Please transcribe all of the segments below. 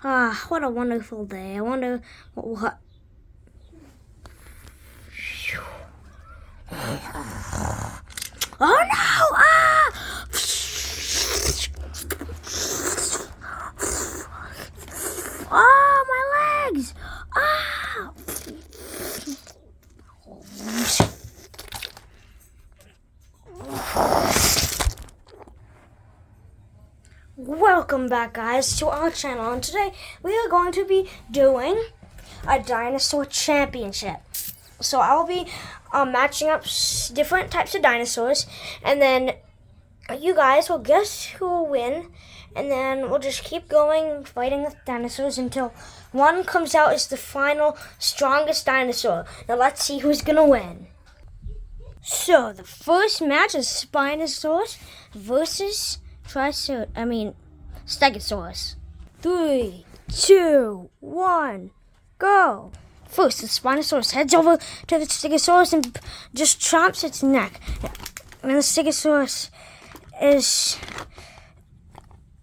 Ah, what a wonderful day. I wonder what... Oh no! Ah! Oh, my legs! Ah! Welcome back, guys, to our channel, and today we are going to be doing a dinosaur championship. So I'll be matching up different types of dinosaurs, and then you guys will guess who will win, and then we'll just keep going fighting with dinosaurs until one comes out as the final strongest dinosaur. Now let's see who's gonna win. So the first match is Spinosaurus versus Stegosaurus. 3, 2, 1, go! First, the Spinosaurus heads over to the Stegosaurus and just chomps its neck. And the Stegosaurus is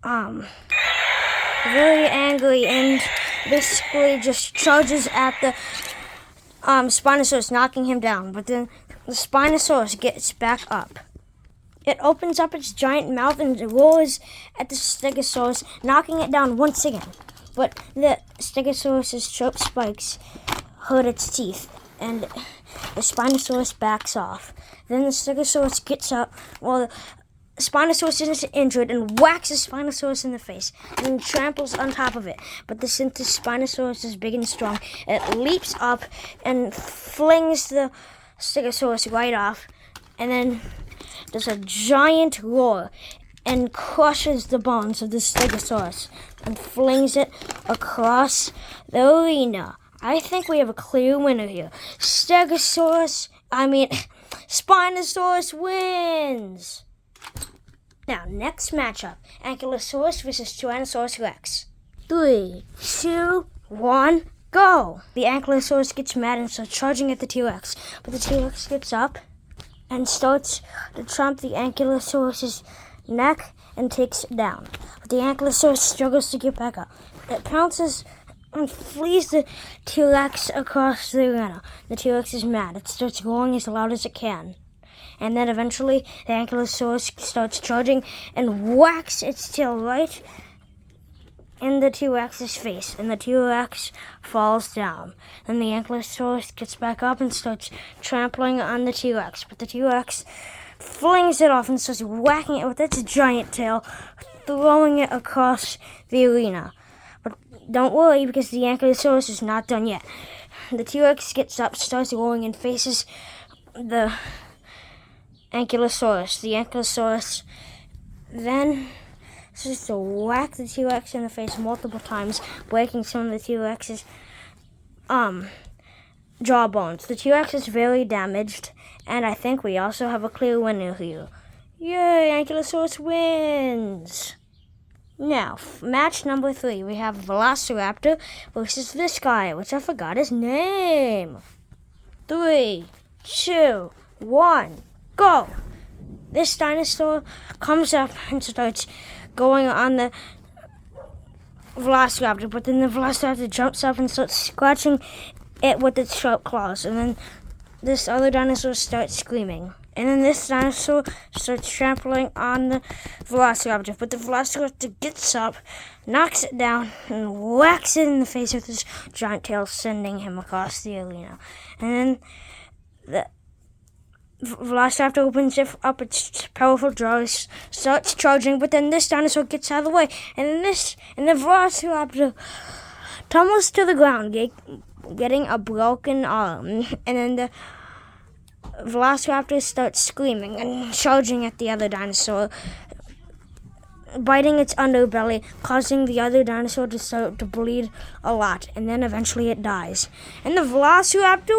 very angry and basically just charges at the Spinosaurus, knocking him down. But then the Spinosaurus gets back up. It opens up its giant mouth and roars at the Stegosaurus, knocking it down once again. But the Stegosaurus's sharp spikes hurt its teeth, and the Spinosaurus backs off. Then the Stegosaurus gets up while the Spinosaurus is injured and whacks the Spinosaurus in the face and tramples on top of it. But since the Spinosaurus is big and strong, it leaps up and flings the Stegosaurus right off, and then does a giant roar and crushes the bones of the Stegosaurus and flings it across the arena. I think we have a clear winner here. Spinosaurus wins! Now, next matchup, Ankylosaurus versus Tyrannosaurus Rex. 3, 2, 1, go! The Ankylosaurus gets mad and starts charging at the T-Rex, but the T-Rex gets up and starts to chomp the Ankylosaurus's neck and takes it down. But the Ankylosaurus struggles to get back up. It pounces and flees the T-Rex across the arena. The T-Rex is mad. It starts roaring as loud as it can. And then eventually the Ankylosaurus starts charging and whacks its tail right in the T-Rex's face, and the T-Rex falls down. Then the Ankylosaurus gets back up and starts trampling on the T-Rex, but the T-Rex flings it off and starts whacking it with its giant tail, throwing it across the arena. But don't worry, because the Ankylosaurus is not done yet. The T-Rex gets up, starts roaring, and faces the Ankylosaurus. The Ankylosaurus then starts to whack the T-Rex in the face multiple times, breaking some of the T-Rex's jawbones. The T-Rex is very damaged, and I think we also have a clear winner here. Yay, Ankylosaurus wins! Now, match number 3, we have Velociraptor versus this guy, which I forgot his name. 3, 2, 1, go! This dinosaur comes up and starts going on the Velociraptor, but then the Velociraptor jumps up and starts scratching it with its sharp claws, and then this other dinosaur starts screaming. And then this dinosaur starts trampling on the Velociraptor, but the Velociraptor gets up, knocks it down, and whacks it in the face with his giant tail, sending him across the arena. And then the Velociraptor opens up its powerful jaws, starts charging, but then this dinosaur gets out of the way, and the Velociraptor tumbles to the ground, getting a broken arm, and then the Velociraptor starts screaming and charging at the other dinosaur, biting its underbelly, causing the other dinosaur to start to bleed a lot, and then eventually it dies. And the Velociraptor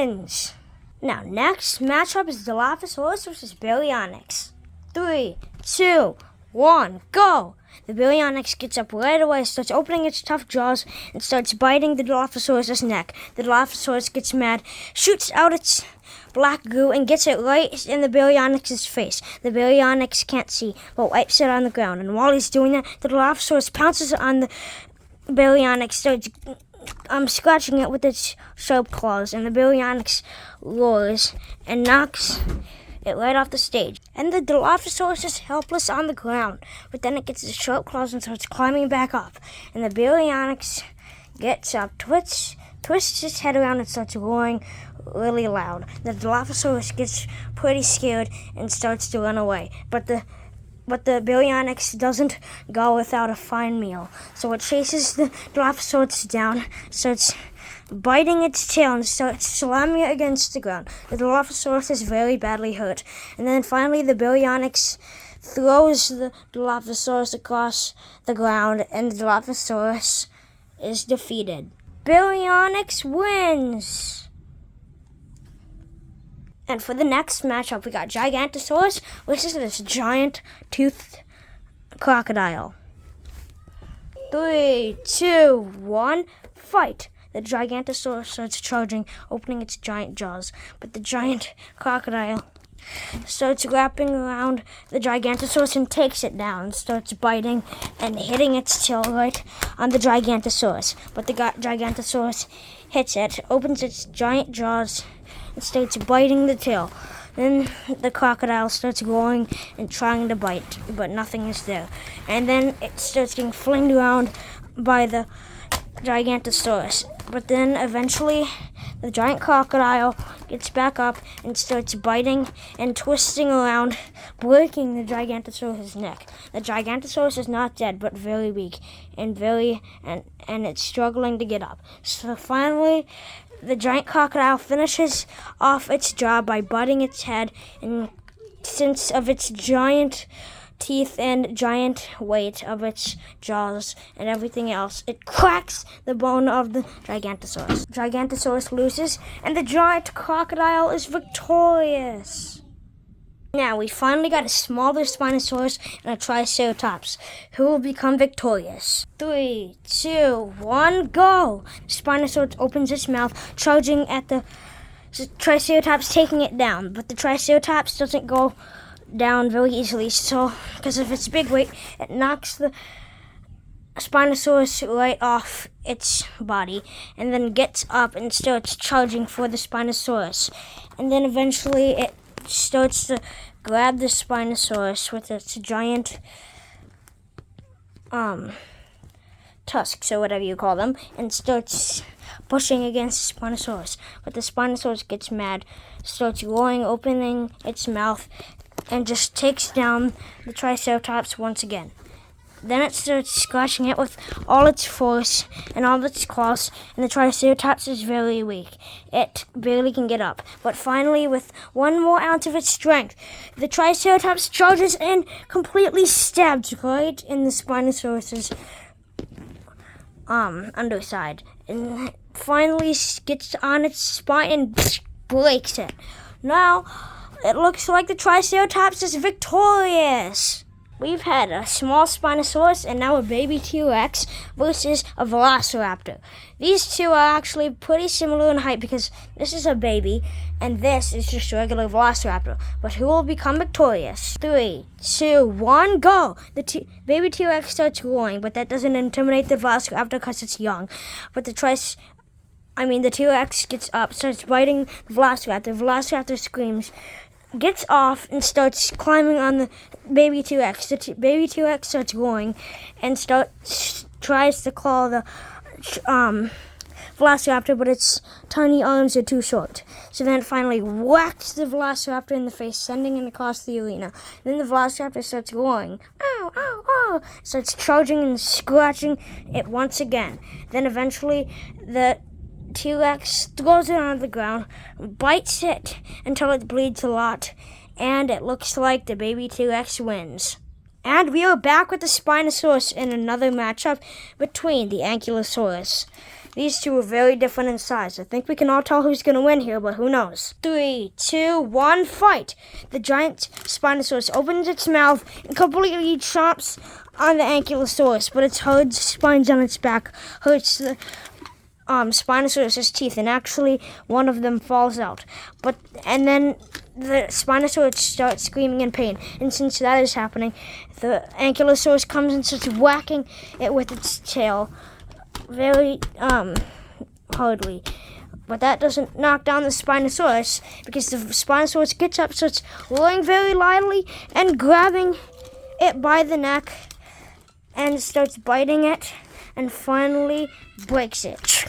wins! Now, next matchup is Dilophosaurus versus Baryonyx. 3, 2, 1, go! The Baryonyx gets up right away, starts opening its tough jaws, and starts biting the Dilophosaurus' neck. The Dilophosaurus gets mad, shoots out its black goo, and gets it right in the Baryonyx's face. The Baryonyx can't see, but wipes it on the ground. And while he's doing that, the Dilophosaurus pounces on the Baryonyx starts scratching it with its sharp claws, and the Baryonyx roars and knocks it right off the stage. And the Dilophosaurus is helpless on the ground, but then it gets its sharp claws and starts climbing back up. And the Baryonyx gets up, twists its head around, and starts roaring really loud. The Dilophosaurus gets pretty scared and starts to run away, but the Baryonyx doesn't go without a fine meal. So it chases the Dilophosaurus down, starts biting its tail, and starts slamming it against the ground. The Dilophosaurus is very badly hurt. And then finally the Baryonyx throws the Dilophosaurus across the ground, and the Dilophosaurus is defeated. Baryonyx wins! And for the next matchup, we got Gigantosaurus versus this giant toothed crocodile. 3, 2, 1, fight! The Gigantosaurus starts charging, opening its giant jaws, but the giant crocodile starts wrapping around the Gigantosaurus and takes it down, starts biting and hitting its tail right on the Gigantosaurus. But the Gigantosaurus hits it, opens its giant jaws, and starts biting the tail. Then the crocodile starts roaring and trying to bite, but nothing is there. And then it starts getting flinged around by the Gigantosaurus. But then eventually the giant crocodile gets back up and starts biting and twisting around, breaking the Gigantosaurus' neck. The Gigantosaurus is not dead, but very weak and it's struggling to get up. So finally, the giant crocodile finishes off its job by butting its head, and since of its giant teeth and giant weight of its jaws and everything else, it cracks the bone of the Gigantosaurus. Gigantosaurus loses, and the giant crocodile is victorious. Now, we finally got a smaller Spinosaurus and a Triceratops. Who will become victorious? 3, 2, 1, go! The Spinosaurus opens its mouth, charging at the Triceratops, taking it down. But the Triceratops doesn't go down very easily, so because of its big weight, it knocks the Spinosaurus right off its body, and then gets up and starts charging for the Spinosaurus. And then eventually it starts to grab the Spinosaurus with its giant tusks, or whatever you call them, and starts pushing against the Spinosaurus. But the Spinosaurus gets mad, starts roaring, opening its mouth, and just takes down the Triceratops once again. Then it starts scratching it with all its force and all its claws, and the Triceratops is very weak. It barely can get up. But finally, with one more ounce of its strength, the Triceratops charges and completely stabs right in the Spinosaurus's underside. And finally gets on its spine and breaks it. Now, it looks like the Triceratops is victorious. We've had a small Spinosaurus and now a baby T-Rex versus a Velociraptor. These two are actually pretty similar in height because this is a baby and this is just a regular Velociraptor. But who will become victorious? 3, 2, 1, go! The baby T-Rex starts roaring, but that doesn't intimidate the Velociraptor because it's young. But the T-Rex gets up, starts biting the Velociraptor. The Velociraptor screams, gets off, and starts climbing on the baby T-Rex. The baby T-Rex starts roaring and tries to claw the Velociraptor, but its tiny arms are too short. So then it finally whacks the Velociraptor in the face, sending it across the arena. Then the Velociraptor starts roaring, ow, ow, ow, starts charging and scratching it once again. Then eventually the T-Rex throws it on the ground, bites it until it bleeds a lot, and it looks like the baby T-Rex wins. And we are back with the Spinosaurus in another matchup between the Ankylosaurus. These two are very different in size. I think we can all tell who's going to win here, but who knows? 3, 2, 1, fight! The giant Spinosaurus opens its mouth and completely chomps on the Ankylosaurus, but its hard spines on its back hurts the Spinosaurus' teeth, and actually one of them falls out. And then the Spinosaurus starts screaming in pain, and since that is happening, the Ankylosaurus comes and starts whacking it with its tail very hardly. But that doesn't knock down the Spinosaurus, because the Spinosaurus gets up, starts roaring very loudly and grabbing it by the neck and starts biting it and finally breaks it.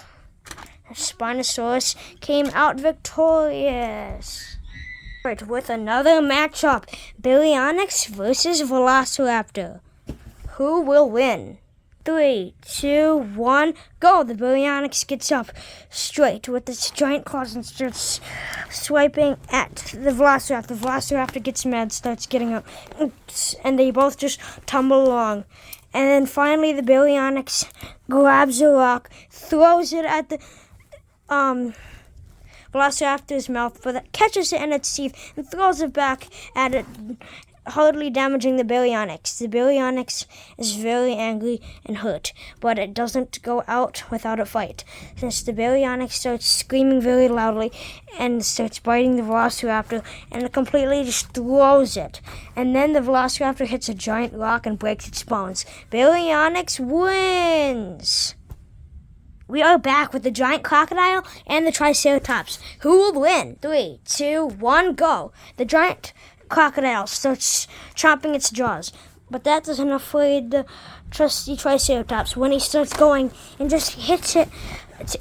The Spinosaurus came out victorious. Right, with another matchup, Baryonyx versus Velociraptor. Who will win? 3, 2, 1, go! The Baryonyx gets up straight with its giant claws and starts swiping at the Velociraptor. The Velociraptor gets mad, starts getting up, and they both just tumble along. And then finally the Baryonyx grabs a rock, throws it at the Velociraptor's mouth, but it catches it in its teeth and throws it back at it, hardly damaging the Baryonyx. The Baryonyx is very angry and hurt, but it doesn't go out without a fight, since the Baryonyx starts screaming very loudly and starts biting the Velociraptor and it completely just throws it. And then the Velociraptor hits a giant rock and breaks its bones. Baryonyx wins! We are back with the giant crocodile and the Triceratops. Who will win? 3, 2, 1, go! The giant crocodile starts chomping its jaws, but that doesn't afraid the trusty Triceratops when he starts going and just hits it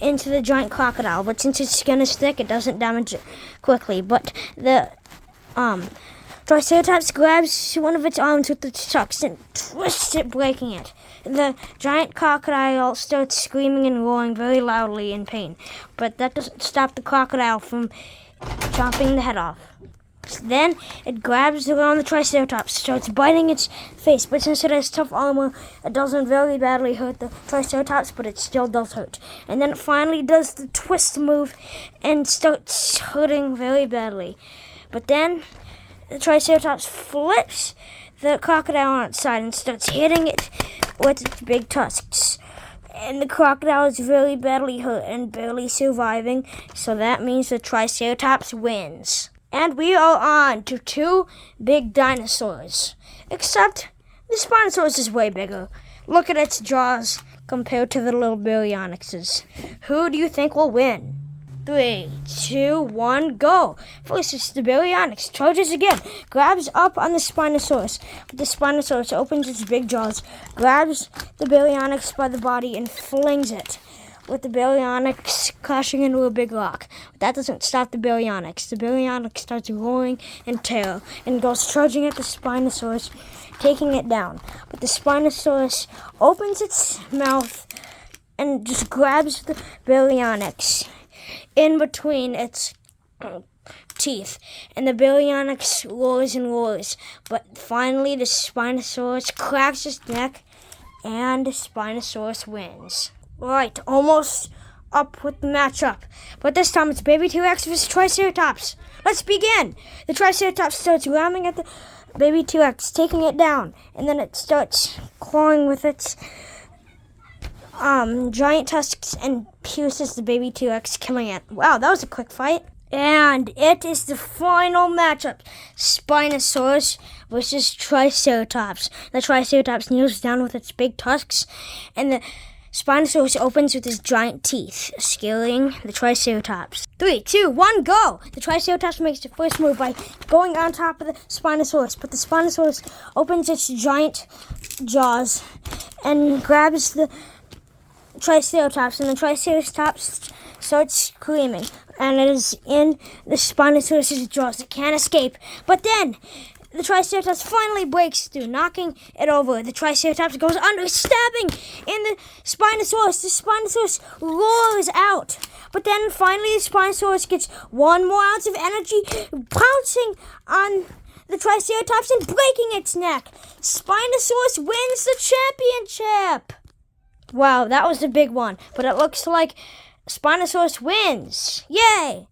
into the giant crocodile. But since its skin is thick, it doesn't damage it quickly. But the Triceratops grabs one of its arms with its tusks and twists it, breaking it. The giant crocodile starts screaming and roaring very loudly in pain, but that doesn't stop the crocodile from chopping the head off. Then it grabs around the Triceratops, starts biting its face, but since it has tough armor, it doesn't very badly hurt the Triceratops, but it still does hurt. And then it finally does the twist move and starts hurting very badly. But then the Triceratops flips the crocodile on its side and starts hitting it with its big tusks. And the crocodile is very badly hurt and barely surviving, so that means the Triceratops wins. And we are on to 2 big dinosaurs. Except the Spinosaurus is way bigger. Look at its jaws compared to the little Baryonyxes. Who do you think will win? 3, 2, 1, go! First it's the Baryonyx, charges again, grabs up on the Spinosaurus. But the Spinosaurus opens its big jaws, grabs the Baryonyx by the body and flings it, with the Baryonyx crashing into a big rock. But that doesn't stop the Baryonyx. The Baryonyx starts roaring in terror and goes charging at the Spinosaurus, taking it down. But the Spinosaurus opens its mouth and just grabs the Baryonyx in between its teeth, and the Baryonyx roars and roars. But finally the Spinosaurus cracks its neck and the Spinosaurus wins. Right, almost up with the matchup. But this time it's Baby T-Rex versus Triceratops. Let's begin! The Triceratops starts ramming at the Baby T-Rex, taking it down. And then it starts clawing with its giant tusks and pierces the Baby T-Rex, killing it. Wow, that was a quick fight. And it is the final matchup. Spinosaurus versus Triceratops. The Triceratops kneels down with its big tusks, and the Spinosaurus opens with his giant teeth, scaling the Triceratops. 3, 2, 1, go! The Triceratops makes the first move by going on top of the Spinosaurus, but the Spinosaurus opens its giant jaws and grabs the Triceratops, and the Triceratops starts screaming, and it is in the Spinosaurus' jaws. It can't escape. But then the Triceratops finally breaks through, knocking it over. The Triceratops goes under, stabbing in the Spinosaurus. The Spinosaurus roars out. But then finally the Spinosaurus gets 1 more ounce of energy, pouncing on the Triceratops and breaking its neck. Spinosaurus wins the championship. Wow, that was a big one. But it looks like Spinosaurus wins. Yay!